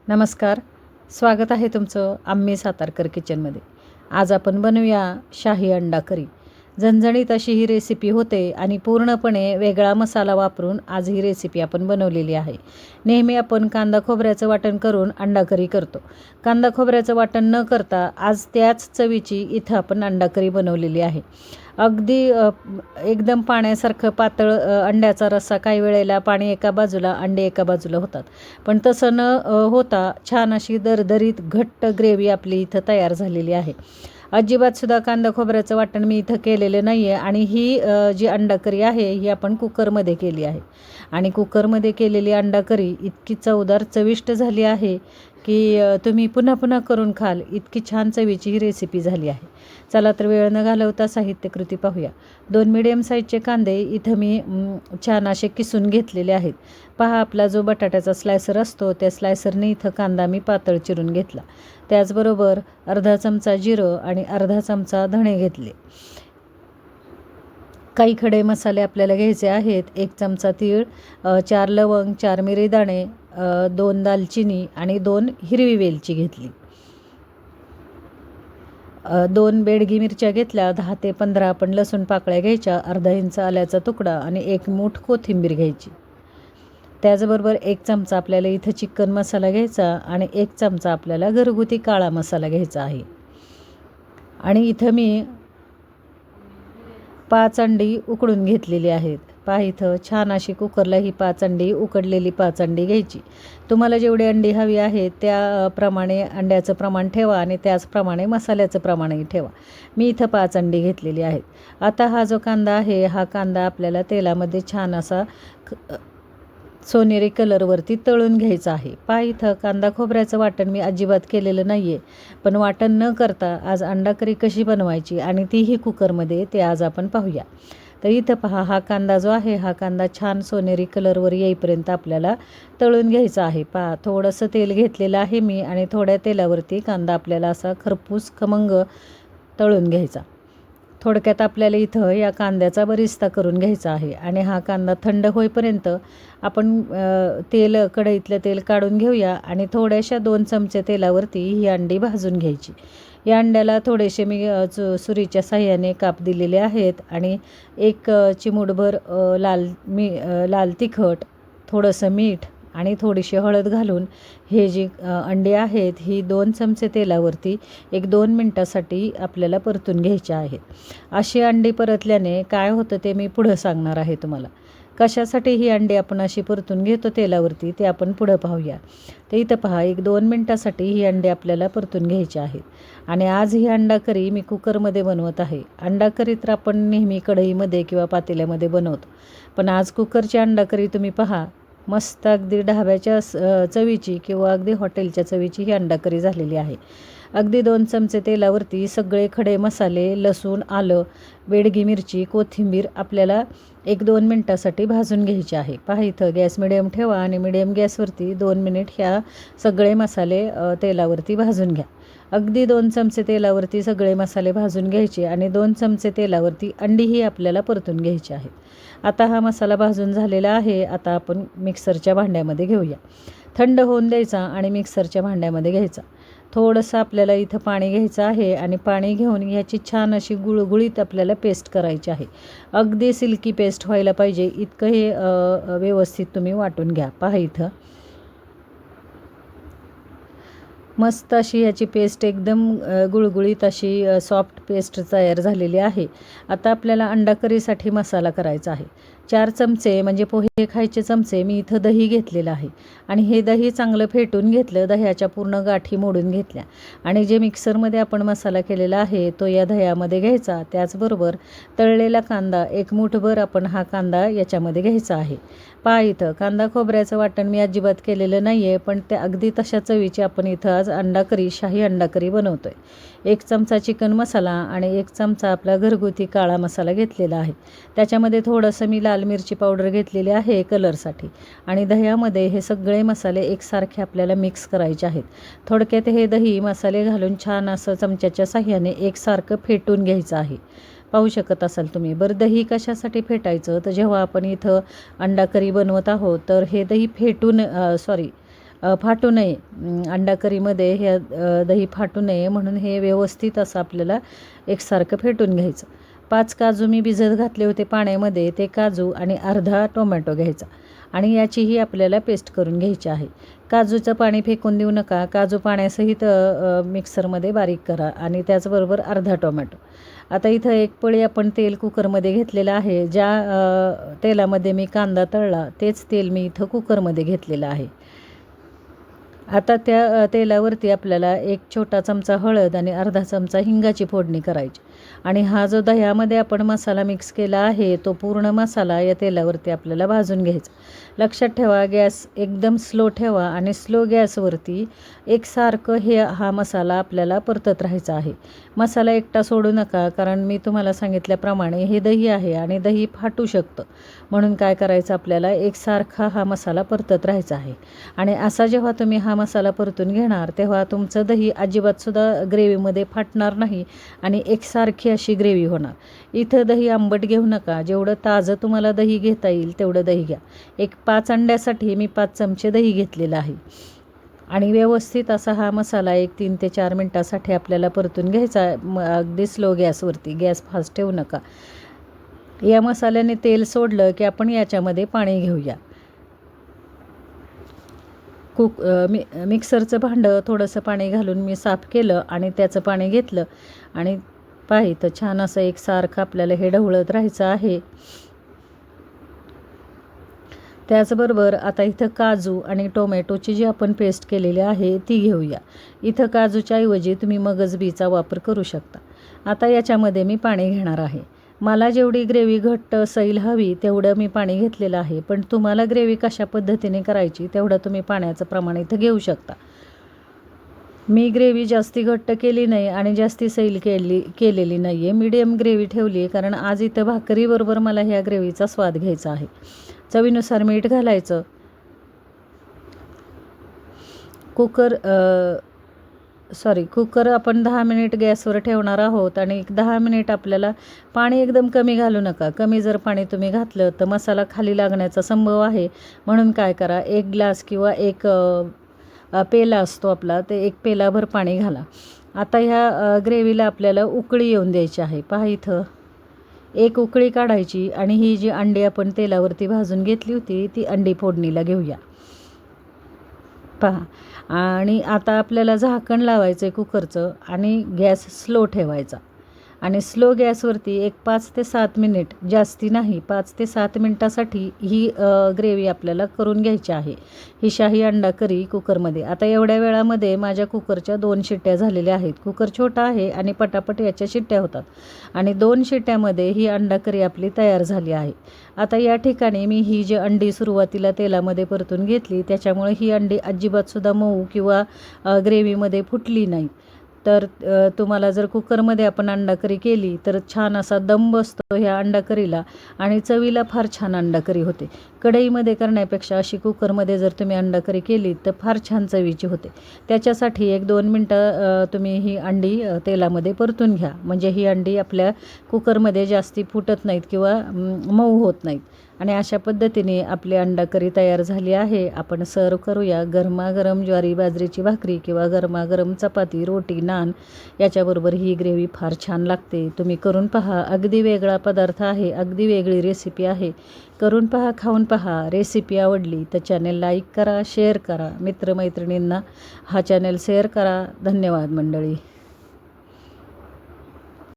नमस्कार. स्वागत आहे तुमचं आम्ही सातारकर किचनमध्ये. आज आपण बनवूया शाही अंडा करी. झणझणीत अशी ही रेसिपी होते आणि पूर्णपणे वेगळा मसाला वापरून आज ही रेसिपी आपण बनवलेली आहे. नेहमी आपण कांदा खोबऱ्याचं वाटण करून अंडा करी करतो. कांदा खोबऱ्याचं वाटण न करता आज त्याच चवीची इथं आपण अंडा करी बनवलेली आहे. अगदी एकदम पाण्यासारखं पातळ अंड्याचा रस्सा काही वेळेला पाणी एका बाजूला अंडे एका बाजूला होतात. पण तसं न होता छान अशी दरदरीत घट्ट ग्रेव्ही आपली इथं तयार झालेली आहे. अजिबातसुद्धा कांदा खोबऱ्याचं वाटण मी इथं केलेलं नाही आहे आणि ही जी अंडा करी आहे ही आपण कुकरमध्ये केली आहे. आणि कुकरमध्ये केलेली अंडा करी इतकी चवदार चविष्ट झाली आहे की तुम्ही पुन्हा पुन्हा करून खाल इतकी छान चवीची ही रेसिपी झाली आहे. चला तर वेळ न घालवता साहित्यकृती पाहूया. 2 मिडियम साईजचे कांदे इथं मी छान असे किसून घेतलेले आहेत. पहा, आपला जो बटाट्याचा स्लायसर असतो त्या स्लायसरने इथं कांदा मी पातळ चिरून घेतला. त्याचबरोबर अर्धा चमचा जिरं आणि अर्धा चमचा धणे घेतले. काही खडे मसाले आपल्याला घ्यायचे आहेत. 1 चमचा तीळ, 4 लवंग, 4 मिरी दाणे, 2 दालचिनी आणि 2 हिरवी वेलची घेतली. 2 बेडगी मिरच्या घेतल्या, 10 ते 15 आपण लसूण पाकळ्या घ्यायच्या, अर्धा इंच आल्याचा तुकडा आणि 1 मूठ कोथिंबीर घ्यायची. त्याचबरोबर 1 चमचा आपल्याला इथं चिकन मसाला घ्यायचा आणि 1 चमचा आपल्याला घरगुती काळा मसाला घ्यायचा आहे. आणि इथं मी 5 अंडी उकडून घेतलेली आहेत. पहा, इथं छान अशी कुकरला ही 5 अंडी उकडलेली 5 अंडी घ्यायची. तुम्हाला जेवढी अंडी हवी आहे त्याप्रमाणे अंड्याचं प्रमाण ठेवा आणि त्याचप्रमाणे मसाल्याचं प्रमाणही ठेवा. मी इथं 5 अंडी घेतलेली आहेत. आता हा जो कांदा आहे हा कांदा आपल्याला तेलामध्ये छान असा सोनेरी कलरवरती तळून घ्यायचा आहे. पहा, इथं कांदा खोबऱ्याचं वाटण मी अजिबात केलेलं नाही आहे. पण वाटण न करता आज अंडा करी कशी बनवायची आणि तीही कुकरमध्ये ते आज आपण पाहूया. तर इथं पहा, हा कांदा जो आहे हा कांदा छान सोनेरी कलरवर येईपर्यंत आपल्याला तळून घ्यायचा आहे. पहा, थोडंसं तेल घेतलेलं आहे मी आणि थोड्या तेलावरती कांदा आपल्याला असा खरपूस खमंग तळून घ्यायचा. थोडक्यात आपल्याला इथं या कांद्याचा बरिस्ता करून घ्यायचा आहे. आणि हा कांदा थंड होईपर्यंत आपण कढईतलं तेल काढून घेऊया आणि थोड्याशा 2 चमचे तेलावरती ही अंडी भाजून घ्यायची. या अंड्याला थोडेसे मी सुरीच्या साह्याने काप दिलेले आहेत आणि 1 चिमूटभर लाल तिखट, थोडंसं मीठ आणि थोडीशी हळद घालून हे जी अंडी आहेत ही 2 चमचे तेलावरती 1-2 मिनटासाठी आपल्याला परतून घ्यायची आहेत. अशी अंडी परतल्याने काय होतं ते मी पुढं सांगणार आहे तुम्हाला. कशासाठी ही अंडी आपण अशी परतून घेतो तेलावरती ते आपण पुढं पाहूया. तर इथं पहा, 1-2 मिनटासाठी ही अंडी आपल्याला परतून घ्यायची आहेत. आणि आज ही अंडा करी मी कुकरमध्ये बनवत आहे. अंडा करी तर आपण नेहमी कढईमध्ये किंवा पातेल्यामध्ये बनवतो. पण आज कुकरची अंडा करी तुम्ही पहा, मस्त अगदी ढाब्याच्या चवीची किंवा अगदी हॉटेलच्या चवीची ही अंडा करी झालेली आहे. अगदी 2 चमचे तेलावरती सगळे खडे मसाले, लसूण, आलं, बेडगी मिरची, कोथिंबीर आपल्याला 1-2 मिनटासाठी भाजून घ्यायचे आहे. पहा, इथं गॅस मिडियम ठेवा आणि मिडियम गॅसवरती 2 मिनिट ह्या सगळे मसाले तेलावरती भाजून घ्या. अगदी 2 चमचे तेलावरती सगळे मसाले भाजून घ्यायचे आणि 2 चमचे तेलावरती अंडीही आपल्याला परतून घ्यायची आहेत. आता हा मसाला भाजून झालेला आहे. आता आपण मिक्सरच्या भांड्यामध्ये घेऊया. थंड होऊन द्यायचा आणि मिक्सरच्या भांड्यामध्ये घ्यायचा. थोडंसं आपल्याला इथं पाणी घ्यायचं आहे आणि पाणी घेऊन ह्याची छान अशी गुळगुळीत आपल्याला पेस्ट करायची आहे. अगदी सिल्की पेस्ट व्हायला पाहिजे इतकं हे व्यवस्थित तुम्ही वाटून घ्या. पहा, इथं मस्त अशी ह्याची पेस्ट एकदम गुळगुळीत अशी सॉफ्ट पेस्ट तयार झालेली आहे. आता आपल्याला अंडा करीसाठी मसाला करायचा आहे. 4 चमचे म्हणजे पोहे खायचे चमचे मी इथं दही घेतलेलं आहे आणि हे दही चांगलं फेटून घेतलं. दह्याच्या पूर्ण गाठी मोडून घेतल्या आणि जे मिक्सरमध्ये आपण मसाला केलेला आहे तो या दह्यामध्ये घ्यायचा. त्याचबरोबर तळलेला कांदा 1 मूठभर आपण हा कांदा याच्यामध्ये घ्यायचा आहे. पहा, इथं कांदा खोबऱ्याचं वाटण मी अजिबात केलेलं नाही आहे. पण ते अगदी तशा चवीची आपण इथं आज अंडा करी, शाही अंडा करी बनवतो आहे. 1 चमचा चिकन मसाला आणि 1 चमचा आपला घरगुती काळा मसाला घेतलेला आहे. त्याच्यामध्ये थोडंसं मी लाल मिरची पावडर घेतलेली आहे कलरसाठी. आणि दह्यामध्ये हे सगळे मसाले एकसारखे आपल्याला मिक्स करायचे आहेत. थोडक्यात हे दही मसाले घालून छान असं चमच्याच्या साह्याने एकसारखं फेटून घ्यायचं आहे. पाहू शकत असाल तुम्ही. बरं, दही कशासाठी फेटायचं तर जेव्हा आपण इथं अंडा करी बनवत आहोत तर हे दही फेटून फाटू नये. अंडा करीमध्ये हे दही फाटू नये म्हणून हे व्यवस्थित असं आपल्याला एकसारखं फेटून घ्यायचं. 5 काजू मी भिजत घातले होते पाण्यामध्ये, ते काजू आणि अर्धा टोमॅटो घ्यायचा आणि याचीही आपल्याला पेस्ट करून घ्यायची आहे. काजूचं पाणी फेकून देऊ नका. काजू पाण्यासहित मिक्सरमध्ये बारीक करा आणि त्याचबरोबर अर्धा टोमॅटो. आता इथं एक पळी आपण तेल कुकरमध्ये घेतलेलं आहे. ज्या तेलामध्ये मी कांदा तळला तेच तेल मी इथं कुकरमध्ये घेतलेलं आहे. आता त्या तेलावरती आपल्याला 1 छोटा चमचा हळद आणि अर्धा चमचा हिंगाची फोडणी करायची आणि हा जो दह्यामध्ये आपण मसाला मिक्स केला आहे तो पूर्ण मसाला या तेलावरती आपल्याला भाजून घ्यायचा. लक्षात ठेवा, गॅस एकदम स्लो ठेवा आणि स्लो गॅसवरती एकसारखं हा मसाला आपल्याला परतत राहायचा आहे. मसाला एकटा सोडू नका, कारण मी तुम्हाला सांगितल्याप्रमाणे हे दही आहे आणि दही फाटू शकतं. म्हणून काय करायचं, आपल्याला एकसारखा हा मसाला परतत राहायचा आहे. आणि असा जेव्हा तुम्ही हा मसाला परतून घेणार तेव्हा तुमचं दही अजिबातसुद्धा ग्रेव्हीमध्ये फाटणार नाही आणि एकसारखी अशी ग्रेव्ही होणार. इथं दही आंबट घेऊ नका. जेवढं ताजं तुम्हाला दही घेता येईल तेवढं दही घ्या. 5 अंड्यासाठी मी 5 चमचे दही घेतलेलं आहे आणि व्यवस्थित असा हा मसाला 3 ते 4 मिनटासाठी आपल्याला परतून घ्यायचा. अगदी स्लो गॅसवरती, गॅस फास्ट ठेवू नका. या मसाल्याने तेल सोडलं की आपण याच्यामध्ये पाणी घेऊया. मिक्सरचं भांडं थोडंसं पाणी घालून मी साफ केलं आणि त्याचं पाणी घेतलं आणि तर छान असं एकसारखं आपल्याला हे ढवळत राहायचं आहे. त्याचबरोबर आता इथं काजू आणि टोमॅटोची जी आपण पेस्ट केलेली आहे ती घेऊया. इथं काजूच्या ऐवजी तुम्ही मगज बीचा वापर करू शकता. आता याच्यामध्ये मी पाणी घेणार आहे. मला जेवढी ग्रेव्ही घट्ट सैल हवी तेवढं मी पाणी घेतलेलं आहे, पण तुम्हाला ग्रेव्ही कशा पद्धतीने करायची तेवढं तुम्ही पाण्याचं प्रमाण इथं घेऊ शकता. मी ग्रेव्ही जास्ती घट्ट केली नाही आणि जास्ती सैल केलेली नाही आहे. मीडियम ग्रेव्ही ठेवली आहे, कारण आज इथं भाकरीबरोबर मला ह्या ग्रेव्हीचा स्वाद घ्यायचा आहे. चवीनुसार मीठ घालायचं. कुकर आपण 10 मिनिट गॅसवर ठेवणार आहोत आणि 10 मिनिट आपल्याला पाणी एकदम कमी घालू नका. कमी जर पाणी तुम्ही घातलं तर मसाला खाली लागण्याचा संभव आहे. म्हणून काय करा, 1 ग्लास किंवा 1 पेला असतो आपला, ते 1 पेलाभर पाणी घाला. आता ह्या ग्रेव्हीला आपल्याला उकळी येऊन द्यायची आहे. पहा, इथं 1 उकळी काढायची आणि ही जी अंडी आपण तेलावरती भाजून घेतली होती ती अंडी फोडणीला घेऊया. पहा, आणि आता आपल्याला झाकण लावायचं आहे कुकरचं आणि गॅस स्लो ठेवायचा आणि स्लो गॅसवरती 5 ते 7 मिनिट, जास्ती नाही, 5 ते 7 मिनटासाठी ही ग्रेव्ही आपल्याला करून घ्यायची आहे. ही शाही अंडा करी कुकरमध्ये. आता एवढ्या वेळामध्ये माझ्या कुकरच्या 2 शिट्ट्या झालेल्या आहेत. कुकर छोटा आहे आणि पटापट याच्या शिट्ट्या होतात आणि 2 शिट्ट्यामध्ये ही अंडा करी आपली तयार झाली आहे. आता या ठिकाणी मी ही जी अंडी सुरुवातीला तेलामध्ये परतून घेतली त्याच्यामुळे ही अंडी अजिबातसुद्धा मऊ किंवा ग्रेव्हीमध्ये फुटली नाही. तर तुम्हाला जर कुकरमध्ये आपण अंडा करी केली तर छान असा दम बसतो ह्या अंडा करीला आणि चवीला फार छान अंडा करी होते. कढईमध्ये करण्यापेक्षा अशी कुकरमध्ये जर तुम्ही अंडा करी केली तर फार छान चवीची होते. त्याच्यासाठी 1-2 मिनटं तुम्ही ही अंडी तेलामध्ये परतून घ्या, म्हणजे ही अंडी आपल्या कुकरमध्ये जास्ती फुटत नाहीत किंवा मऊ होत नाहीत. आणि अशा पद्धतीने आपली अंडा करी तयार झाली आहे. आपण सर्व करूया. गरमागरम ज्वारी बाजरीची भाकरी किंवा गरमागरम चपाती, रोटी, नान याच्याबरोबर ही ग्रेव्ही फार छान लागते. तुम्ही करून पहा. अगदी वेगळा पदार्थ आहे, अगदी वेगळी रेसिपी आहे. करून पहा, खाऊन पहा. रेसिपी आवडली तर चॅनेल लाईक करा, शेअर करा. मित्रमैत्रिणींना हा चॅनेल शेअर करा. धन्यवाद मंडळी.